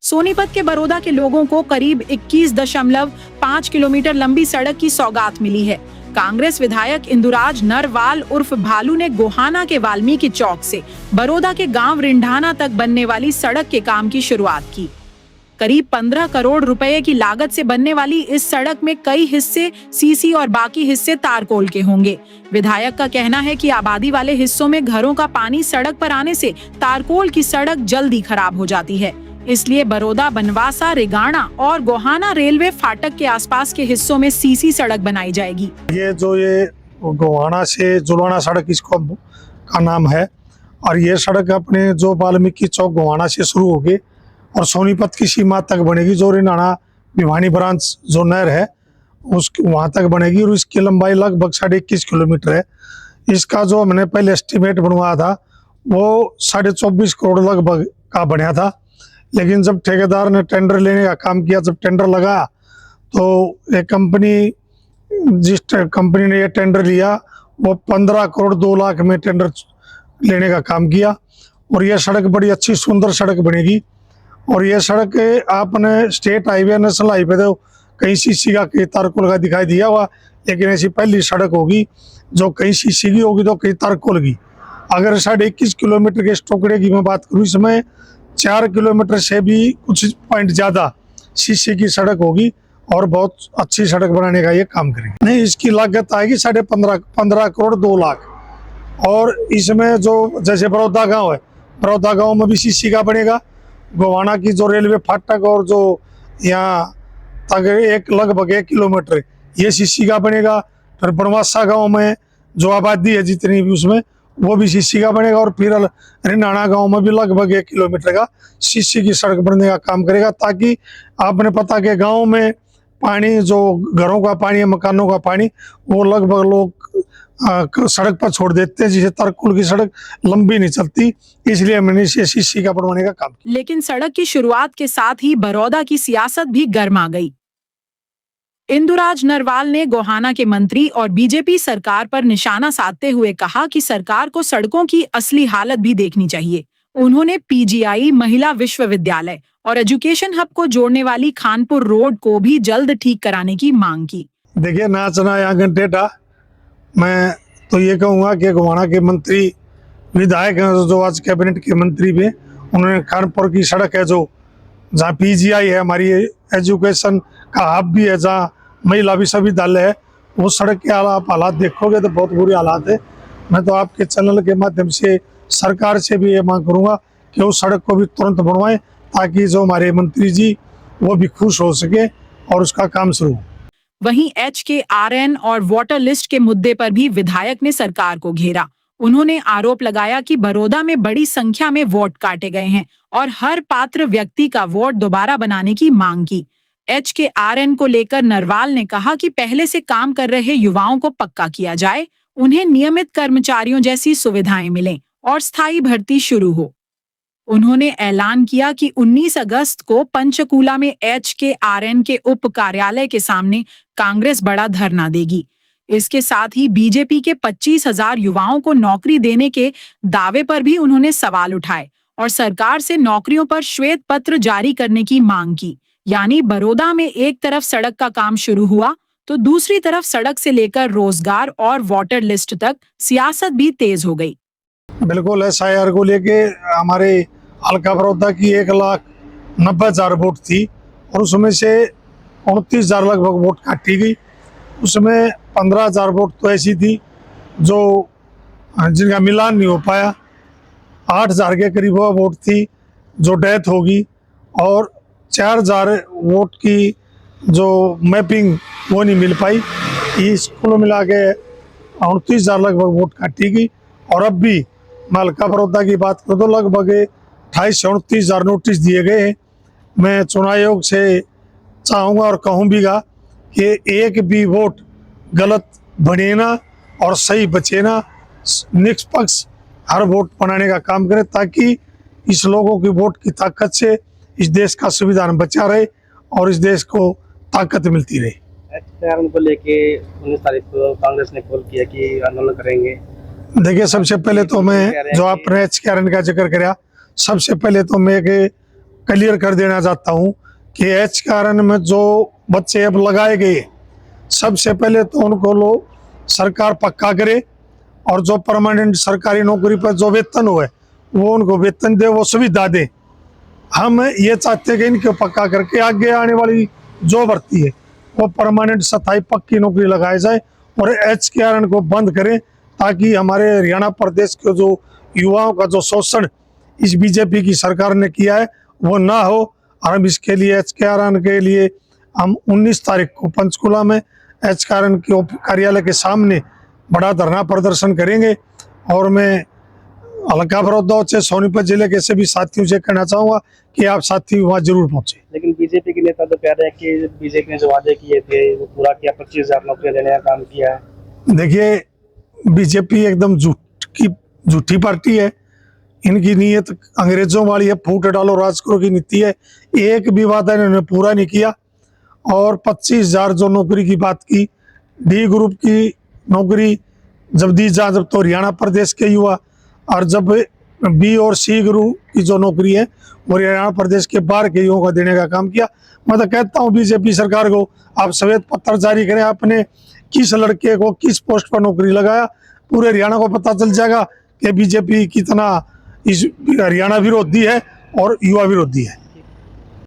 सोनीपत के बरोदा के लोगों को करीब 21.5 किलोमीटर लंबी सड़क की सौगात मिली है। कांग्रेस विधायक इंदुराज नरवाल उर्फ भालू ने गोहाना के वाल्मीकि चौक से बरोदा के गांव रिंढाना तक बनने वाली सड़क के काम की शुरुआत की। करीब 15 करोड़ रुपए की लागत से बनने वाली इस सड़क में कई हिस्से सीसी और बाकी हिस्से तारकोल के होंगे। विधायक का कहना है कि आबादी वाले हिस्सों में घरों का पानी सड़क पर आने से तारकोल की सड़क जल्दी खराब हो जाती है, इसलिए बरोदा, बनवासा, रेगाना और गोहाना रेलवे फाटक के आसपास के हिस्सों में सीसी सड़क बनाई जाएगी। ये गोहाना से जुलाना सड़क इसको का नाम है और ये सड़क अपने जो वाल्मीकि चौक गोहाना से शुरू होगी और सोनीपत की सीमा तक बनेगी। जो रिनाना भिवानी ब्रांच जो नहर है उस वहाँ तक बनेगी और इसकी लंबाई लगभग 21.5 किलोमीटर है। इसका जो हमने पहले एस्टिमेट बनवाया था वो 24.5 करोड़ लगभग का बना था, लेकिन जब ठेकेदार ने टेंडर लेने का काम किया, जब टेंडर लगा तो एक कंपनी, जिस कंपनी ने ये टेंडर लिया वो 15 करोड़ 2 लाख में टेंडर लेने का काम किया और ये सड़क बड़ी अच्छी सुंदर सड़क बनेगी। और ये सड़क आपने स्टेट हाईवे, नेशनल हाईवे तो कहीं सीसी का कहीं तारकोल का दिखाई दिया हुआ, लेकिन ऐसी पहली सड़क होगी जो कहीं सीसी की होगी तो कहीं तारकोल की। अगर 21.5 किलोमीटर के इस टुकड़े की मैं बात करूँ, इसमें 4 किलोमीटर से भी कुछ पॉइंट ज़्यादा सीसी की सड़क होगी और बहुत अच्छी सड़क बनाने का ये काम करेंगे। नहीं, इसकी लागत आएगी 15 करोड़ 2 लाख। और इसमें जो जैसे बरोदा गांव है, बरोदा गांव में भी सीसी का बनेगा। गोहाना की जो रेलवे फाटक और जो यहाँ तक लगभग 1 किलोमीटर ये सीसी का बनेगा। फिर बनवासा गांव में जो आबादी है जितनी भी उसमें वो भी सीसी का बनेगा और फिर रिनाना गांव में भी लगभग 1 किलोमीटर का सीसी की सड़क बनने का काम करेगा, ताकि आपने पता कि गांव में पानी, जो घरों का पानी है, मकानों का पानी, वो लगभग लोग सड़क पर छोड़ देते हैं, जिसे तारकोल की सड़क लंबी नहीं चलती, इसलिए हमने इसे सीसी का बनवाने का काम किया। लेकिन सड़क की शुरुआत के साथ ही बरोदा की सियासत भी गर्मा गई। इंदुराज नरवाल ने गोहाना के मंत्री और बीजेपी सरकार पर निशाना साधते हुए कहा कि सरकार को सड़कों की असली हालत भी देखनी चाहिए। उन्होंने पीजीआई, महिला विश्वविद्यालय और एजुकेशन हब को जोड़ने वाली खानपुर रोड को भी जल्द ठीक कराने की मांग की। देखिए, नाचना या घंटेटा, मैं तो ये कहूँगा कि गोहाना के मंत्री, विधायक हैं जो आज कैबिनेट के मंत्री भी, उन्होंने खानपुर की सड़क है जो जहाँ पीजीआई है, हमारी एजुकेशन का हब भी है, जहाँ महिला विश्वविद्यालय है, वो सड़क के आप हालात देखोगे तो बहुत बुरे हालात है। मैं तो आपके चैनल के माध्यम से सरकार से भी ये मांग करूँगा कि उस सड़क को भी तुरंत बनवाएं, ताकि जो हमारे मंत्री जी वो भी खुश हो सके और उसका काम शुरू हो। वहीं HKRN और वाटर लिस्ट के मुद्दे पर भी विधायक ने सरकार को घेरा। उन्होंने आरोप लगाया कि बरोदा में बड़ी संख्या में वोट काटे गए हैं और हर पात्र व्यक्ति का वोट दोबारा बनाने की मांग की। HKRN को लेकर नरवाल ने कहा कि पहले से काम कर रहे युवाओं को पक्का किया जाए, उन्हें नियमित कर्मचारियों जैसी सुविधाएं मिलें और स्थायी भर्ती शुरू हो। उन्होंने ऐलान किया कि 19 अगस्त को पंचकूला में HKRN के उप कार्यालय के सामने कांग्रेस बड़ा धरना देगी। इसके साथ ही बीजेपी के 25,000 युवाओं को नौकरी देने के दावे पर भी उन्होंने सवाल उठाए और सरकार से नौकरियों पर श्वेत पत्र जारी करने की मांग की। यानी बरोदा में एक तरफ सड़क का काम शुरू हुआ तो दूसरी तरफ सड़क से लेकर रोजगार और वाटर लिस्ट तक सियासत भी तेज हो गई। बिल्कुल, SIR को लेके हमारे हल्का बरोदा की 1,90,000 वोट थी और उसमें से 29,000 लगभग वोट काटी गई। उसमें 15,000 वोट तो ऐसी थी जो जिनका मिलान नहीं हो पाया। 8,000 के करीब वह वोट थी जो डेथ होगी और 4,000 वोट की जो मैपिंग वो नहीं मिल पाई। इस कुल मिला के 29,000 लगभग वोट काटी गई। और अब भी मैं हल्का बरोदा की बात करूँ तो लगभग 28 से 29,000 नोटिस दिए गए हैं। मैं चुनाव आयोग से चाहूँगा और कहूँ भीगा कि एक भी वोट गलत बने ना और सही बचे ना, निष्पक्ष हर वोट बनाने का काम करें, ताकि इस लोगों की वोट की ताकत से इस देश का संविधान बचा रहे और इस देश को ताकत मिलती रहे। HKRN को लेके 19 तारीख को कांग्रेस ने कॉल किया कि आंदोलन करेंगे। देखिए, सबसे पहले तो मैं, जो आपने HKRN का जिक्र कराया, सबसे पहले तो मैं क्लियर कर देना चाहता हूँ कि HKRN में जो बच्चे अब लगाए गए, सबसे पहले तो उनको सरकार पक्का करे, और जो परमानेंट सरकारी नौकरी पर जो वेतन हो है वो उनको वेतन दे, वो सुविधा दे। हम ये चाहते हैं कि इनको पक्का करके आगे आने वाली जो भर्ती है वो परमानेंट स्थायी पक्की नौकरी लगाई जाए, और HKRN को बंद करें, ताकि हमारे हरियाणा प्रदेश के जो युवाओं का जो शोषण इस बीजेपी की सरकार ने किया है वो ना हो। और हम इसके लिए HKRN के लिए हम 19 तारीख को पंचकुला में HKRN के कार्यालय के सामने बड़ा धरना प्रदर्शन करेंगे। और मैं हल्का बड़ौदा से सोनीपत जिले के सभी साथियों से कहना चाहूँगा कि आप साथी वहाँ जरूर पहुँचे। लेकिन बीजेपी के नेता तो कह रहे हैं कि बीजेपी ने जो वादे किए थे वो पूरा किया, 25,000 नौकरियां देने का काम किया है। देखिए, बीजेपी एकदम झूठी पार्टी है। इनकी नीयत अंग्रेजों वाली है, फूट डालो राज करो की नीति है। एक भी वादा इन्होंने पूरा नहीं किया। और 25,000 जो नौकरी की बात की, डी ग्रुप की नौकरी जब दी जा, जब तो हरियाणा प्रदेश के युवा, और जब बी और सी ग्रुप की जो नौकरी है वो हरियाणा प्रदेश के बाहर के युवाओं को देने का काम किया। मैं तो कहता हूँ बीजेपी सरकार को, आप श्वेत पत्र जारी करें, आपने किस लड़के को किस पोस्ट पर नौकरी लगाया, पूरे हरियाणा को पता चल जाएगा कि बीजेपी कितना इस हरियाणा विरोधी है और युवा विरोधी है।